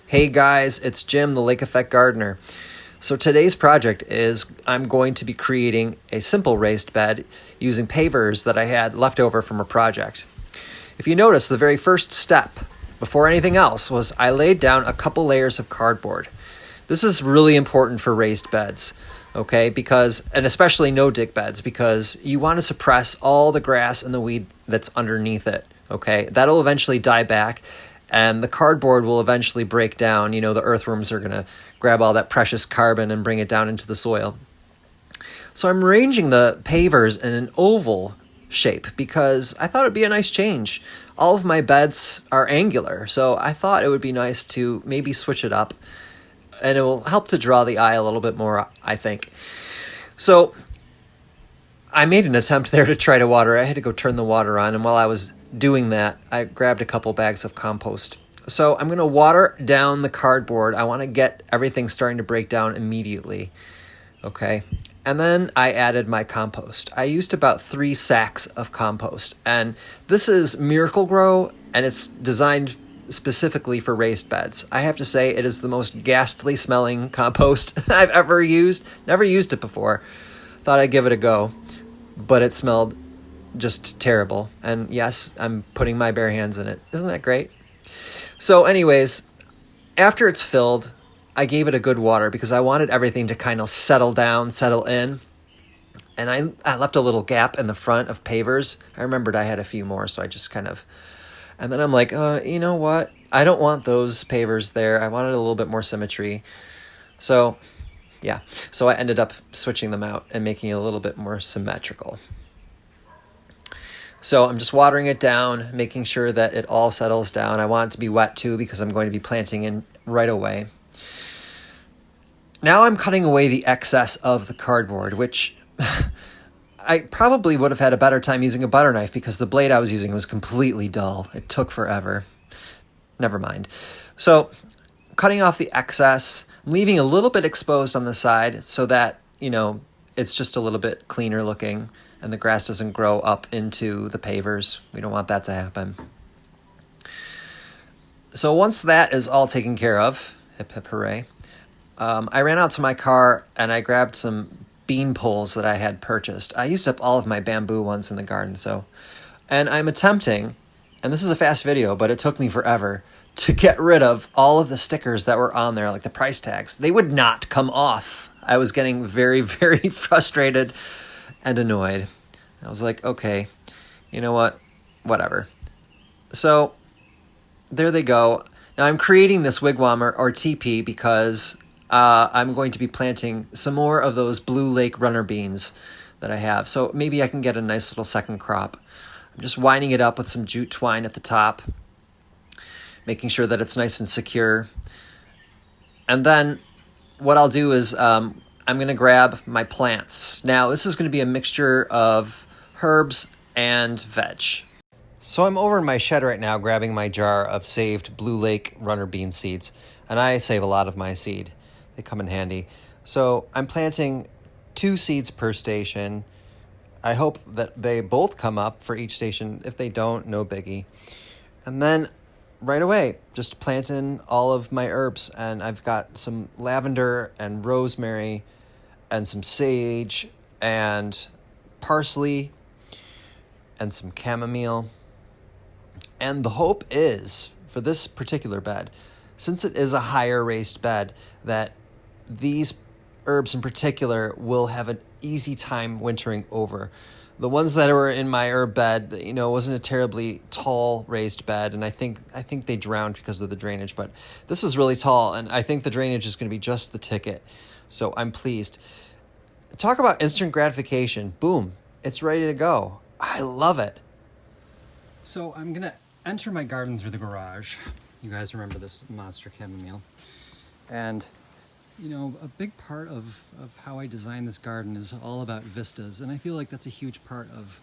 Hey guys, it's Jim, the Lake Effect Gardener. So today's project is I'm going to be creating a simple raised bed using pavers that I had left over from a project. If you notice, the very first step before anything else was I laid down a couple layers of cardboard. This is really important for raised beds, okay? And especially no-dig beds, because you want to suppress all the grass and the weed that's underneath it, okay? That'll eventually die back, and the cardboard will eventually break down. You know, the earthworms are going to grab all that precious carbon and bring it down into the soil. So I'm arranging the pavers in an oval shape because I thought it'd be a nice change. All of my beds are angular, so I thought it would be nice to maybe switch it up, and it will help to draw the eye a little bit more, I think. So I made an attempt there to try to water. I had to go turn the water on, and while I was doing that, I grabbed a couple bags of compost. So I'm going to water down the cardboard. I want to get everything starting to break down immediately. Okay. And then I added my compost. I used about 3 sacks of compost. And this is Miracle Grow, and it's designed specifically for raised beds. I have to say it is the most ghastly smelling compost I've ever used. Never used it before. Thought I'd give it a go, but it smelled just terrible. And yes, I'm putting my bare hands in it. Isn't that great? So anyways, after it's filled, I gave it a good water because I wanted everything to kind of settle down, settle in. And I left a little gap in the front of pavers. I remembered I had a few more, so I just kind of... And then I'm like, you know what? I don't want those pavers there. I wanted a little bit more symmetry. So, yeah. So I ended up switching them out and making it a little bit more symmetrical. So I'm just watering it down, making sure that it all settles down. I want it to be wet too because I'm going to be planting in right away. Now I'm cutting away the excess of the cardboard, which I probably would have had a better time using a butter knife because the blade I was using was completely dull. It took forever. Never mind. So cutting off the excess, I'm leaving a little bit exposed on the side so that, you know, it's just a little bit cleaner looking and the grass doesn't grow up into the pavers. We don't want that to happen. So once that is all taken care of, hip hip hooray, I ran out to my car and I grabbed some bean poles that I had purchased. I used up all of my bamboo ones in the garden, and I'm attempting, and this is a fast video, but it took me forever, to get rid of all of the stickers that were on there, like the price tags. They would not come off. I was getting very, very frustrated and annoyed. I was like, okay, you know what? Whatever. So there they go. Now I'm creating this wigwam or teepee because I'm going to be planting some more of those Blue Lake runner beans that I have. So maybe I can get a nice little second crop. I'm just winding it up with some jute twine at the top, making sure that it's nice and secure. And then what I'll do is I'm going to grab my plants. Now, this is going to be a mixture of herbs and veg. So I'm over in my shed right now grabbing my jar of saved Blue Lake runner bean seeds, and I save a lot of my seed. They come in handy. So I'm planting 2 seeds per station. I hope that they both come up for each station. If they don't, no biggie. And then right away, just plant in all of my herbs, and I've got some lavender and rosemary and some sage and parsley and some chamomile. And the hope is, for this particular bed, since it is a higher raised bed, that these herbs in particular will have an easy time wintering over. The ones that were in my herb bed, wasn't a terribly tall raised bed, and I think they drowned because of the drainage. But this is really tall, and I think the drainage is going to be just the ticket. So I'm pleased. Talk about instant gratification. Boom, it's ready to go. I love it. So I'm gonna enter my garden through the garage. You guys remember this monster chamomile? And a big part of how I design this garden is all about vistas, and I feel like that's a huge part of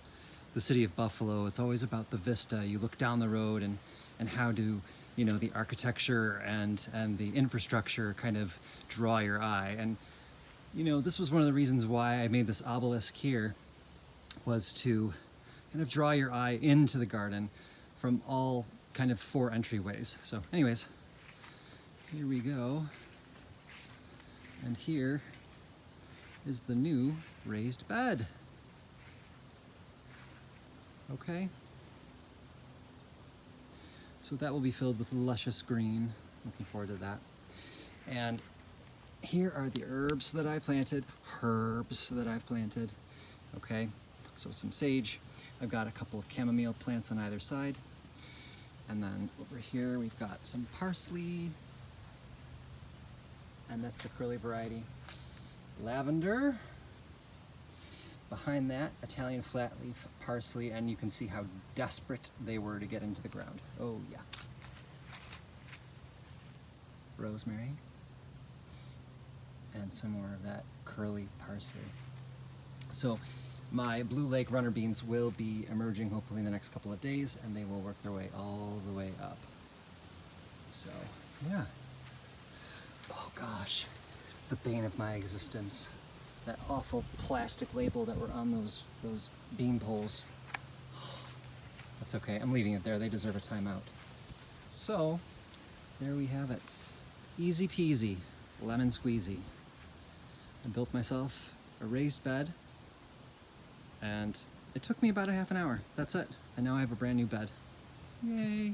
the city of Buffalo. It's always about the vista. You look down the road and how do the architecture and the infrastructure kind of draw your eye. And this was one of the reasons why I made this obelisk here, was to kind of draw your eye into the garden from all kind of 4 entryways. So anyways, here we go. And here is the new raised bed. Okay. So that will be filled with luscious green. Looking forward to that. And here are the herbs that I planted. Okay. So some sage. I've got a couple of chamomile plants on either side. And then over here we've got some parsley. And that's the curly variety. Lavender. Behind that, Italian flatleaf parsley, and you can see how desperate they were to get into the ground. Oh yeah. Rosemary. And some more of that curly parsley. So my Blue Lake runner beans will be emerging hopefully in the next couple of days, and they will work their way all the way up. So yeah. Oh gosh, the bane of my existence. That awful plastic label that were on those bean poles. That's okay, I'm leaving it there. They deserve a timeout. So, there we have it. Easy peasy, lemon squeezy. I built myself a raised bed, and it took me about a half an hour. That's it. And now I have a brand new bed. Yay.